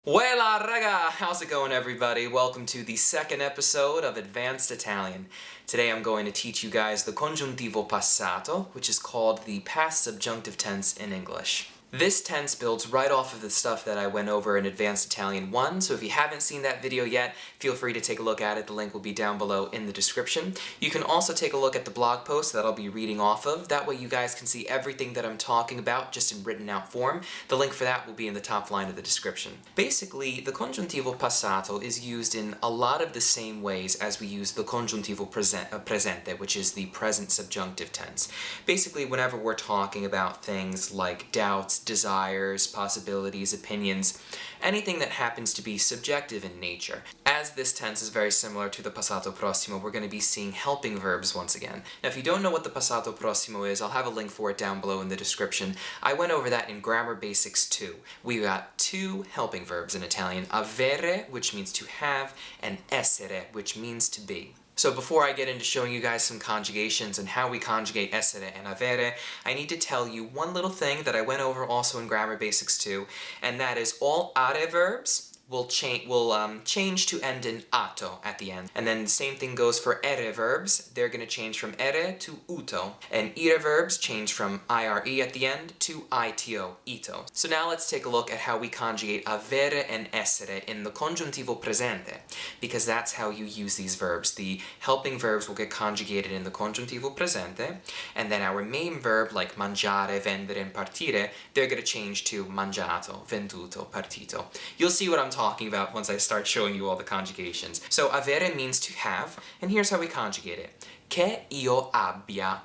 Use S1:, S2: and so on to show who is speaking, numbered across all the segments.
S1: Weilà raga! How's it going, everybody? Welcome to the second episode of Advanced Italian. Today I'm going to teach you guys the Congiuntivo Passato, which is called the past subjunctive tense in English. This tense builds right off of the stuff that I went over in Advanced Italian 1, so if you haven't seen that video yet, feel free to take a look at it. The link will be down below in the description. You can also take a look at the blog post that I'll be reading off of. That way you guys can see everything that I'm talking about just in written out form. The link for that will be in the top line of the description. Basically, the Congiuntivo Passato is used in a lot of the same ways as we use the Congiuntivo Presente, which is the present subjunctive tense. Basically, whenever we're talking about things like doubts, desires, possibilities, opinions, anything that happens to be subjective in nature. As this tense is very similar to the passato prossimo, we're going to be seeing helping verbs once again. Now, if you don't know what the passato prossimo is, I'll have a link for it down below in the description. I went over that in Grammar Basics 2. We got two helping verbs in Italian, avere, which means to have, and essere, which means to be. So before I get into showing you guys some conjugations and how we conjugate essere and avere, I need to tell you one little thing that I went over also in Grammar Basics 2, and that is all are verbs will change to end in ato at the end. And then the same thing goes for ere verbs. They're going to change from ere to uto. And ire verbs change from ire at the end to ito, ito. So now let's take a look at how we conjugate avere and essere in the congiuntivo presente, because that's how you use these verbs. The helping verbs will get conjugated in the congiuntivo presente, and then our main verb, like mangiare, vendere, and partire, they're going to change to mangiato, venduto, partito. You'll see what I'm talking about once I start showing you all the conjugations. So avere means to have, and here's how we conjugate it. Che io abbia.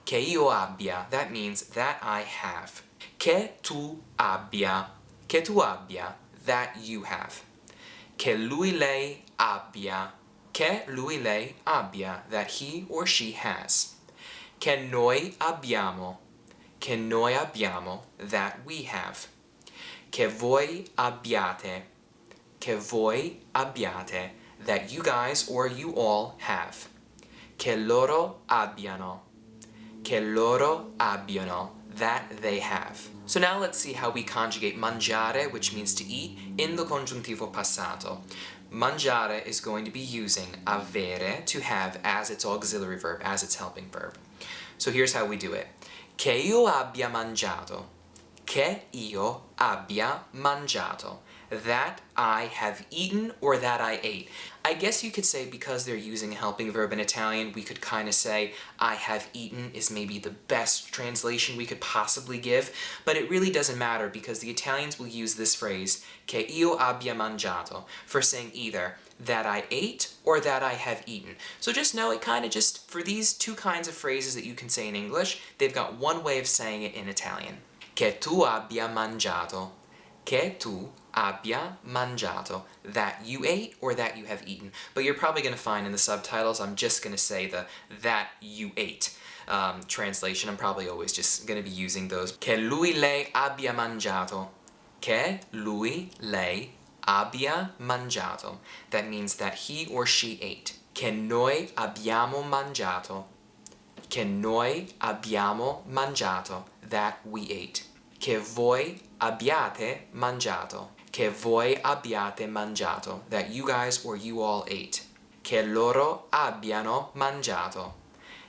S1: Che io abbia. That means that I have. Che tu abbia. Che tu abbia. That you have. Che lui lei abbia. Che lui lei abbia. That he or she has. Che noi abbiamo. Che noi abbiamo. That we have. Che voi abbiate. Che voi abbiate, that you guys or you all have. Che loro abbiano. Che loro abbiano, that they have. So now let's see how we conjugate mangiare, which means to eat, in the congiuntivo passato. Mangiare is going to be using avere, to have, as its auxiliary verb, as its helping verb. So here's how we do it. Che io abbia mangiato. Che io abbia mangiato. That I have eaten, or that I ate. I guess you could say, because they're using a helping verb in Italian, we could kind of say I have eaten is maybe the best translation we could possibly give, but it really doesn't matter because the Italians will use this phrase, che io abbia mangiato, for saying either that I ate or that I have eaten. So just know it kind of just, for these two kinds of phrases that you can say in English, they've got one way of saying it in Italian. Che tu abbia mangiato. Che tu abbia mangiato, that you ate or that you have eaten. But you're probably going to find in the subtitles, I'm just going to say the that you ate translation. I'm probably always just going to be using those. Che lui lei abbia mangiato. Che lui lei abbia mangiato. That means that he or she ate. Che noi abbiamo mangiato. Che noi abbiamo mangiato. That we ate. Che voi abbiate mangiato. Che voi abbiate mangiato. That you guys or you all ate. Che loro abbiano mangiato.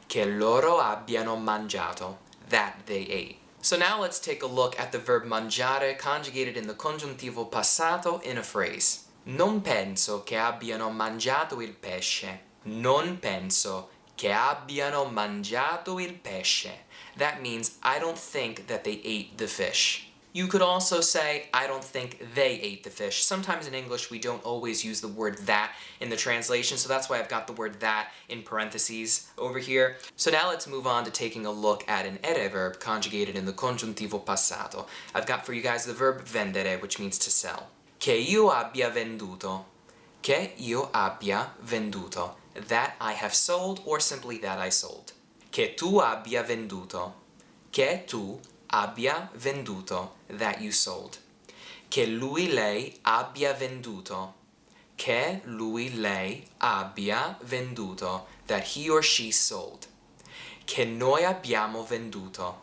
S1: Che loro abbiano mangiato. That they ate. So now let's take a look at the verb mangiare conjugated in the congiuntivo passato in a phrase. Non penso che abbiano mangiato il pesce. Non penso che abbiano mangiato il pesce. That means I don't think that they ate the fish. You could also say, I don't think they ate the fish. Sometimes in English we don't always use the word that in the translation, so that's why I've got the word that in parentheses over here. So now let's move on to taking a look at an ere verb conjugated in the congiuntivo passato. I've got for you guys the verb vendere, which means to sell. Che io abbia venduto. Che io abbia venduto. That I have sold, or simply that I sold. Che tu abbia venduto. Che tu abbia venduto. That you sold. Che lui lei abbia venduto. Che lui lei abbia venduto. That he or she sold. Che noi abbiamo venduto.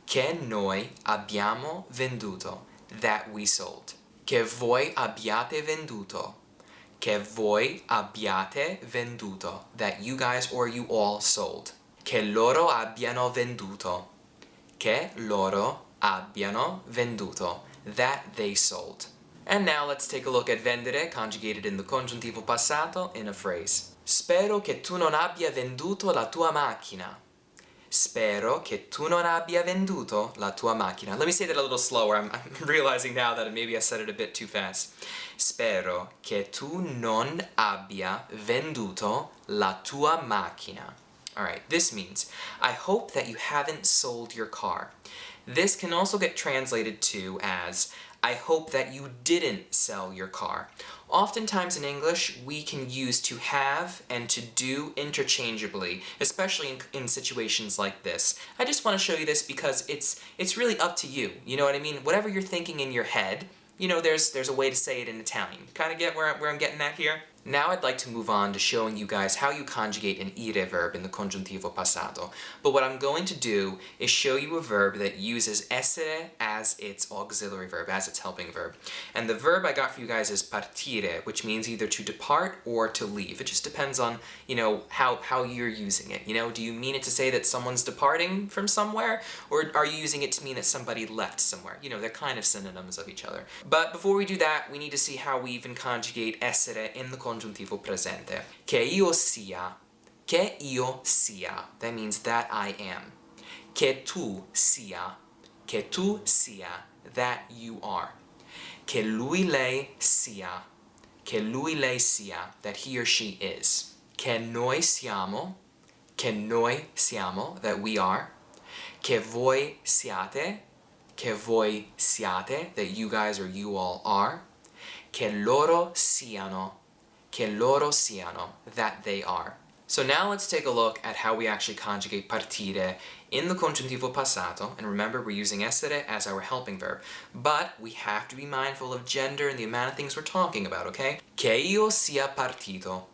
S1: Che noi abbiamo venduto. That we sold. Che voi abbiate venduto. Che voi abbiate venduto. That you guys or you all sold. Che loro abbiano venduto. Che loro abbiano venduto. That they sold. And now let's take a look at vendere, conjugated in the congiuntivo passato, in a phrase. Spero che tu non abbia venduto la tua macchina. Spero che tu non abbia venduto la tua macchina. Let me say that a little slower. I'm realizing now that maybe I said it a bit too fast. Spero che tu non abbia venduto la tua macchina. Alright, this means, I hope that you haven't sold your car. This can also get translated to as, I hope that you didn't sell your car. Oftentimes in English, we can use to have and to do interchangeably, especially in situations like this. I just want to show you this because it's really up to you. You know what I mean? Whatever you're thinking in your head, you know, there's a way to say it in Italian. Kind of get where I'm getting at here? Now I'd like to move on to showing you guys how you conjugate an ire verb in the congiuntivo passato. But what I'm going to do is show you a verb that uses essere as its auxiliary verb, as its helping verb. And the verb I got for you guys is partire, which means either to depart or to leave. It just depends on, you know, how you're using it. You know, do you mean it to say that someone's departing from somewhere? Or are you using it to mean that somebody left somewhere? You know, they're kind of synonyms of each other. But before we do that, we need to see how we even conjugate essere in the congiuntivo presente. Che io sia. Che io sia. That means that I am. Che tu sia. Che tu sia. That you are. Che lui lei sia. Che lui lei sia. That he or she is. Che noi siamo. Che noi siamo. That we are. Che voi siate. Che voi siate. That you guys or you all are. Che loro siano. Che loro siano, that they are. So now let's take a look at how we actually conjugate partire in the congiuntivo passato, and remember we're using essere as our helping verb, but we have to be mindful of gender and the amount of things we're talking about, okay? Che io sia partito.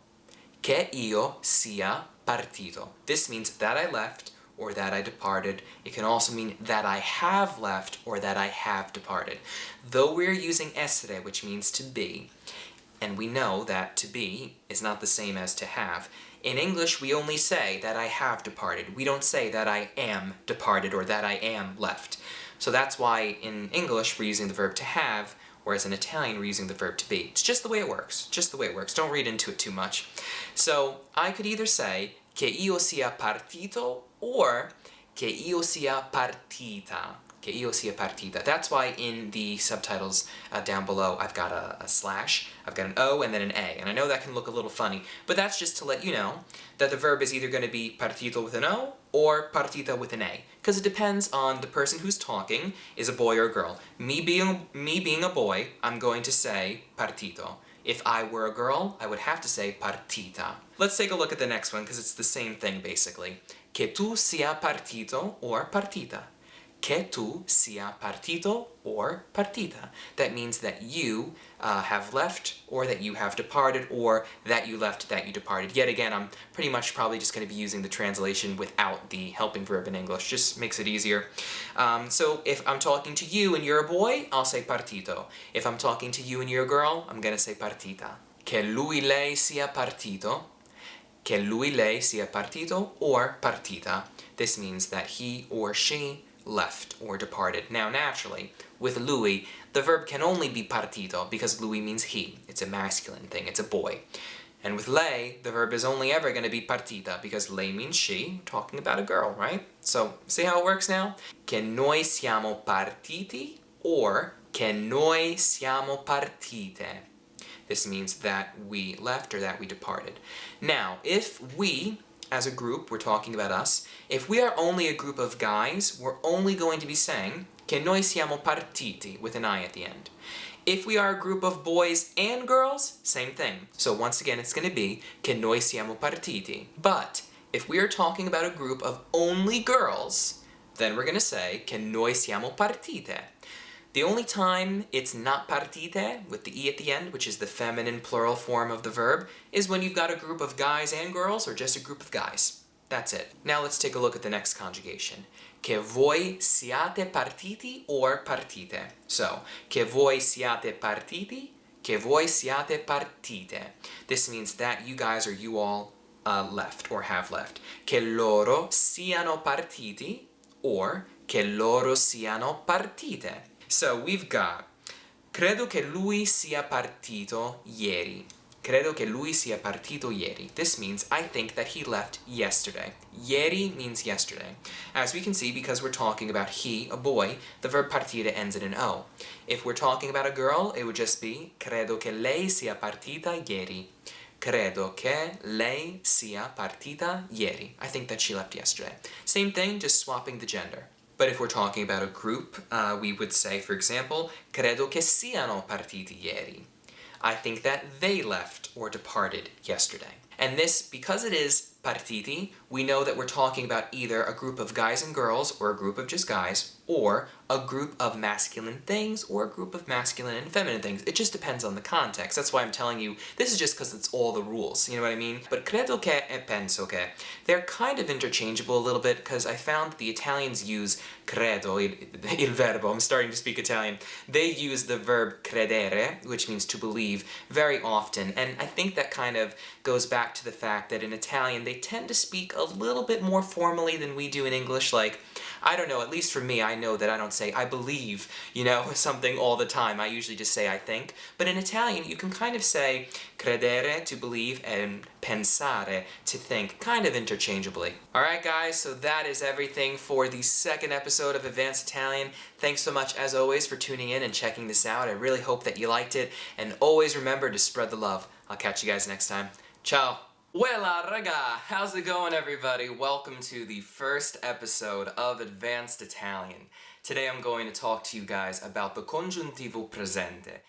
S1: Che io sia partito. This means that I left or that I departed. It can also mean that I have left or that I have departed. Though we're using essere, which means to be, and we know that to be is not the same as to have. In English, we only say that I have departed. We don't say that I am departed or that I am left. So that's why in English we're using the verb to have, whereas in Italian we're using the verb to be. It's just the way it works. Just the way it works. Don't read into it too much. So I could either say che io sia partito or che io sia partita. Che io sia partita. That's why in the subtitles down below I've got a slash, I've got an O and then an A. And I know that can look a little funny, but that's just to let you know that the verb is either going to be partito with an O or partita with an A. Because it depends on the person who's talking, is a boy or a girl. Me being a boy, I'm going to say partito. If I were a girl, I would have to say partita. Let's take a look at the next one because it's the same thing basically. Che tu sia partito or partita. Che tu sia partito or partita. That means that you have left or that you have departed or that you left, that you departed. Yet again, I'm pretty much probably just going to be using the translation without the helping verb in English. Just makes it easier. So if I'm talking to you and you're a boy, I'll say partito. If I'm talking to you and you're a girl, I'm going to say partita. Che lui lei sia partito. Che lui lei sia partito or partita. This means that he or she left or departed. Now naturally, with lui, the verb can only be partito because lui means he. It's a masculine thing, it's a boy. And with lei, the verb is only ever going to be partita because lei means she, talking about a girl, right? So, see how it works now? Che noi siamo partiti or che noi siamo partite. This means that we left or that we departed. Now, if we, as a group, we're talking about us, if we are only a group of guys, we're only going to be saying che noi siamo partiti with an I at the end. If we are a group of boys and girls, same thing. So once again, it's going to be che noi siamo partiti. But if we are talking about a group of only girls, then we're going to say che noi siamo partite. The only time it's not partite, with the E at the end, which is the feminine plural form of the verb, is when you've got a group of guys and girls, or just a group of guys. That's it. Now let's take a look at the next conjugation. Che voi siate partiti or partite. So, che voi siate partiti, che voi siate partite. This means that you guys or you all left or have left. Che loro siano partiti or che loro siano partite. So we've got credo che lui sia partito ieri. Credo che lui sia partito ieri. This means I think that he left yesterday. Ieri means yesterday. As we can see, because we're talking about he, a boy, the verb partire ends in an O. If we're talking about a girl, it would just be credo che lei sia partita ieri. Credo che lei sia partita ieri. I think that she left yesterday. Same thing, just swapping the gender. But if we're talking about a group, we would say, for example, credo che siano partiti ieri. I think that they left or departed yesterday. And this, because it is partiti, we know that we're talking about either a group of guys and girls, or a group of just guys, or a group of masculine things, or a group of masculine and feminine things. It just depends on the context. That's why I'm telling you, this is just because it's all the rules, you know what I mean? But credo che e penso che, they're kind of interchangeable a little bit, because I found the Italians use credo, il verbo, I'm starting to speak Italian. They use the verb credere, which means to believe, very often, and I think that kind of goes back to the fact that in Italian they tend to speak a little bit more formally than we do in English. Like, I don't know, at least for me, I know that I don't say I believe, something all the time. I usually just say I think. But in Italian, you can kind of say credere, to believe, and pensare, to think, kind of interchangeably. Alright guys, so that is everything for the second episode of Advanced Italian. Thanks so much, as always, for tuning in and checking this out. I really hope that you liked it, and always remember to spread the love. I'll catch you guys next time. Ciao! Weilà raga! How's it going, everybody? Welcome to the first episode of Advanced Italian. Today I'm going to talk to you guys about the congiuntivo presente.